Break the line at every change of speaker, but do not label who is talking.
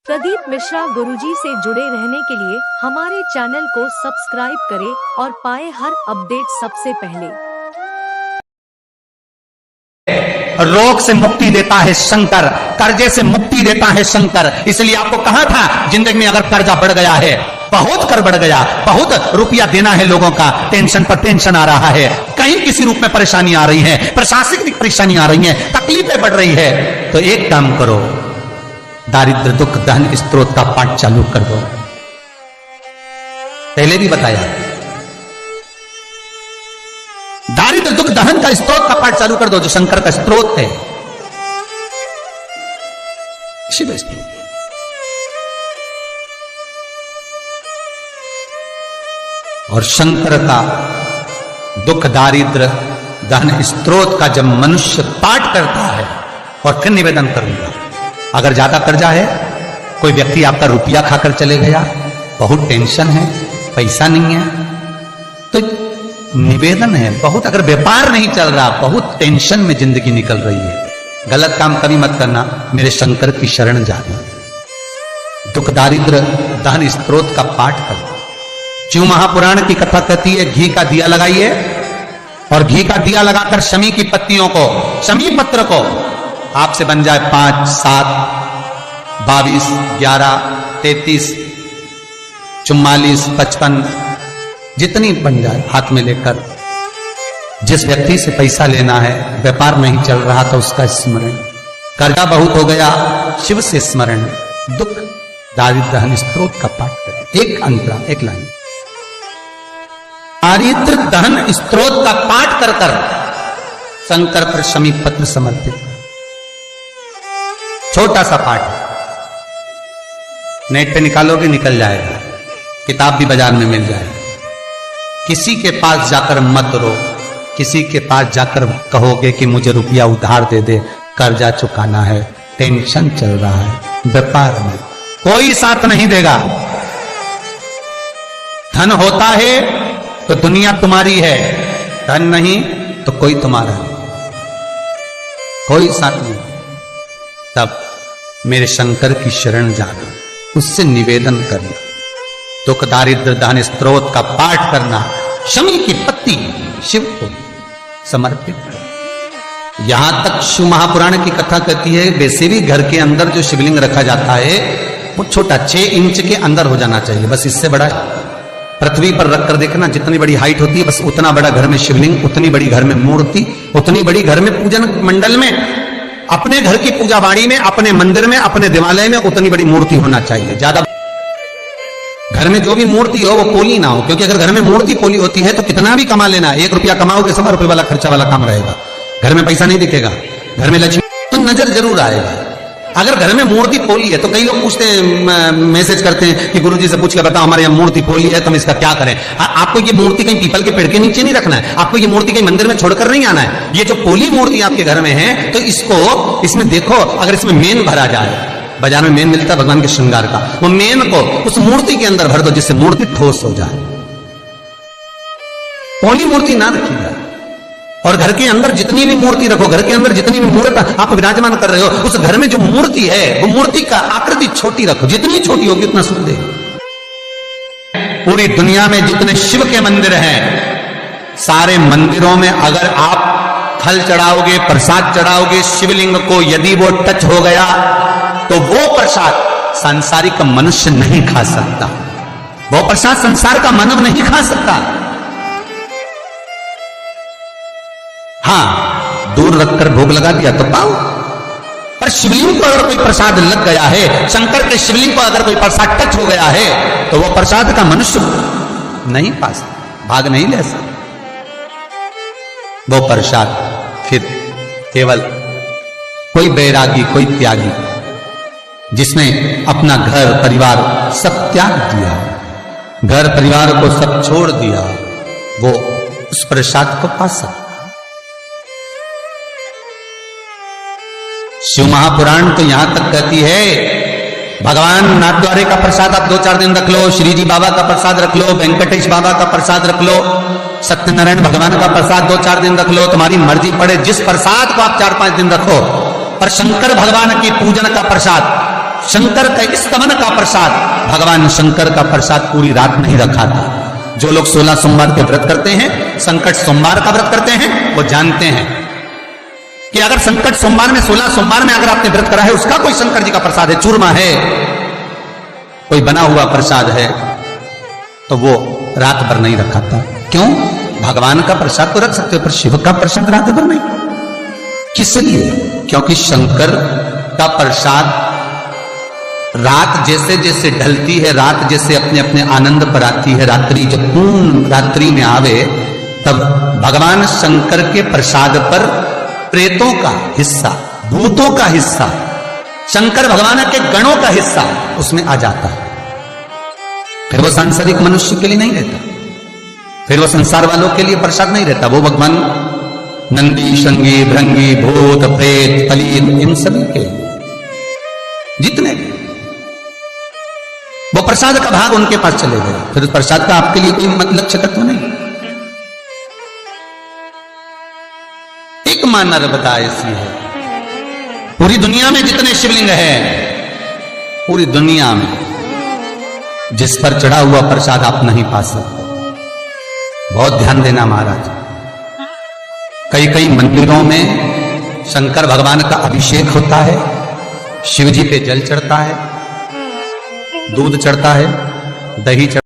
प्रदीप मिश्रा गुरुजी से जुड़े रहने के लिए हमारे चैनल को सब्सक्राइब करें और पाएं हर अपडेट सबसे पहले।
रोग से मुक्ति देता है शंकर, कर्जे से मुक्ति देता है शंकर। इसलिए आपको कहा था जिंदगी में अगर कर्जा बढ़ गया है, बहुत कर बढ़ गया, बहुत रुपया देना है लोगों का, टेंशन पर टेंशन आ रहा है, कहीं किसी रूप में परेशानी आ रही है, प्रशासनिक परेशानी आ रही है, तकलीफें बढ़ रही है, तो एक काम करो, दारिद्र दुख दहन स्त्रोत का पाठ चालू कर दो। पहले भी बताया, दारिद्र दुख दहन का स्त्रोत का पाठ चालू कर दो, जो शंकर का स्त्रोत है, शिव स्त्रोत। और शंकर का दुख दारिद्र दहन स्त्रोत का जब मनुष्य पाठ करता है, और फिर निवेदन करूंगा, अगर ज्यादा कर्जा है, कोई व्यक्ति आपका रुपया खाकर चले गया, बहुत टेंशन है, पैसा नहीं है, तो निवेदन है बहुत, अगर व्यापार नहीं चल रहा, बहुत टेंशन में जिंदगी निकल रही है, गलत काम कभी मत करना, मेरे शंकर की शरण जाना, दुख दारिद्र दहन स्त्रोत का पाठ करना। शिव महापुराण की कथा कहती है, घी का दिया लगाइए, और घी का दिया लगाकर शमी की पत्तियों को, शमी पत्र को आपसे बन जाए 5, 7, 22, 11, 33, 44, 55, जितनी बन जाए, हाथ में लेकर जिस व्यक्ति से पैसा लेना है, व्यापार नहीं चल रहा था, उसका स्मरण, कर्जा बहुत हो गया, शिव से स्मरण, दुख दारिद्र दहन स्त्रोत का पाठ करें। एक अंतरा, एक लाइन, दारिद्र दहन स्त्रोत का पाठ कर कर शंकर पर शमी पत्र समर्पित। छोटा सा पाठ, नेट पे निकालोगे निकल जाएगा, किताब भी बाजार में मिल जाएगा। किसी के पास जाकर मत रो, किसी के पास जाकर कहोगे कि मुझे रुपया उधार दे दे, कर्जा चुकाना है, टेंशन चल रहा है, व्यापार में कोई साथ नहीं देगा। धन होता है तो दुनिया तुम्हारी है, धन नहीं तो कोई तुम्हारा नहीं, कोई साथ नहीं। तब मेरे शंकर की शरण जाना, उससे निवेदन करना, दुख दारिद्र दहन स्त्रोत का पाठ करना, शमी की पत्ती शिव को समर्पित करना। यहां तक शिव महापुराण की कथा कहती है, वैसे भी घर के अंदर जो शिवलिंग रखा जाता है वो छोटा 6 इंच के अंदर हो जाना चाहिए, बस इससे बड़ा पृथ्वी पर रखकर देखना, जितनी बड़ी हाइट होती है, बस उतना बड़ा घर में शिवलिंग, उतनी बड़ी घर में मूर्ति, उतनी बड़ी घर में पूजन मंडल में, अपने घर की पूजा वाड़ी में, अपने मंदिर में, अपने देवालय में उतनी बड़ी मूर्ति होना चाहिए। ज्यादा घर में जो भी मूर्ति हो वो पोली ना हो, क्योंकि अगर घर में मूर्ति पोली होती है तो कितना भी कमा लेना, 1 रुपया कमाओगे 100 रुपये वाला खर्चा वाला काम रहेगा, घर में पैसा नहीं दिखेगा, घर में लक्ष्मी तो नजर जरूर आएगा। अगर घर में मूर्ति पोली है तो कई लोग पूछते हैं, मैसेज करते हैं कि गुरुजी से पूछ के बताओ, हमारे यहाँ मूर्ति पोली है तो हम इसका क्या करें। आपको ये मूर्ति कहीं पीपल के पेड़ के नीचे नहीं रखना है, आपको ये मूर्ति कहीं मंदिर में छोड़कर नहीं आना है। ये जो पोली मूर्ति आपके घर में है, तो इसमें देखो, अगर इसमें मेन भरा जाए, बाजार में मेन मिलता है भगवान के श्रृंगार का, वो मेन को उस मूर्ति के अंदर भर दो, जिससे मूर्ति ठोस हो जाए। पोली मूर्ति ना रखी जाए, और घर के अंदर जितनी भी मूर्ति रखो, घर के अंदर जितनी भी मूर्ति आप विराजमान कर रहे हो, उस घर में जो मूर्ति है वो मूर्ति का आकृति छोटी रखो, जितनी छोटी होगी उतना सुख देगी। पूरी दुनिया में जितने शिव के मंदिर हैं, सारे मंदिरों में अगर आप फल चढ़ाओगे, प्रसाद चढ़ाओगे शिवलिंग को, यदि वो टच हो गया तो वो प्रसाद सांसारिक मनुष्य नहीं खा सकता, वो प्रसाद संसार का मानव नहीं खा सकता। हाँ, दूर रखकर भोग लगा दिया तो पाओ, पर शिवलिंग को अगर कोई प्रसाद लग गया है, शंकर के शिवलिंग को अगर कोई प्रसाद टच हो गया है, तो वो प्रसाद का मनुष्य नहीं पा सकता, भाग नहीं ले सकता। वो प्रसाद फिर केवल कोई बैरागी, कोई त्यागी, जिसने अपना घर परिवार सब त्याग दिया, घर परिवार को सब छोड़ दिया, वो उस प्रसाद को पा सकता। शिव महापुराण तो यहां तक कहती है, भगवान नाथद्वारे का प्रसाद आप 2-4 दिन रख लो, श्री जी बाबा का प्रसाद रख लो, वेंकटेश बाबा का प्रसाद रख लो, सत्यनारायण भगवान का प्रसाद 2-4 दिन रख लो, तुम्हारी मर्जी पड़े जिस प्रसाद को आप 4-5 दिन रखो। पर शंकर भगवान की पूजन का प्रसाद शंकर का स्तवन का प्रसाद, भगवान शंकर का प्रसाद पूरी रात नहीं रखा था। जो लोग 16 सोमवार के व्रत करते हैं, संकट सोमवार का व्रत करते हैं, वो जानते हैं कि अगर संकट सोमवार में 16 सोमवार में अगर आपने व्रत करा है, उसका कोई शंकर जी का प्रसाद है, चूरमा है, कोई बना हुआ प्रसाद है, तो वो रात भर नहीं रखा था। क्यों? भगवान का प्रसाद तो रख सकते हो, पर शिव का प्रसाद रात भर नहीं। किस लिए? क्योंकि शंकर का प्रसाद रात जैसे जैसे ढलती है, रात जैसे अपने अपने आनंद पर आती है, रात्रि जब पूर्ण रात्रि में आवे, तब भगवान शंकर के प्रसाद पर प्रेतों का हिस्सा, भूतों का हिस्सा, शंकर भगवान के गणों का हिस्सा उसमें आ जाता है। फिर वो सांसारिक मनुष्य के लिए नहीं रहता, फिर वो संसार वालों के लिए प्रसाद नहीं रहता। वो भगवान नंदी, शंगी, भृंगी, भूत, प्रेत, कलील, इन सभी के जितने वो प्रसाद का भाग उनके पास चले गए। फिर प्रसाद का आपके लिए कोई मतलब चकत तो नहीं। एक मां नर्मदा ऐसी है, पूरी दुनिया में जितने शिवलिंग हैं, पूरी दुनिया में जिस पर चढ़ा हुआ प्रसाद आप नहीं पा सकते। बहुत ध्यान देना महाराज, कई कई मंदिरों में शंकर भगवान का अभिषेक होता है, शिव जी पे जल चढ़ता है, दूध चढ़ता है, दही चढ़ता है।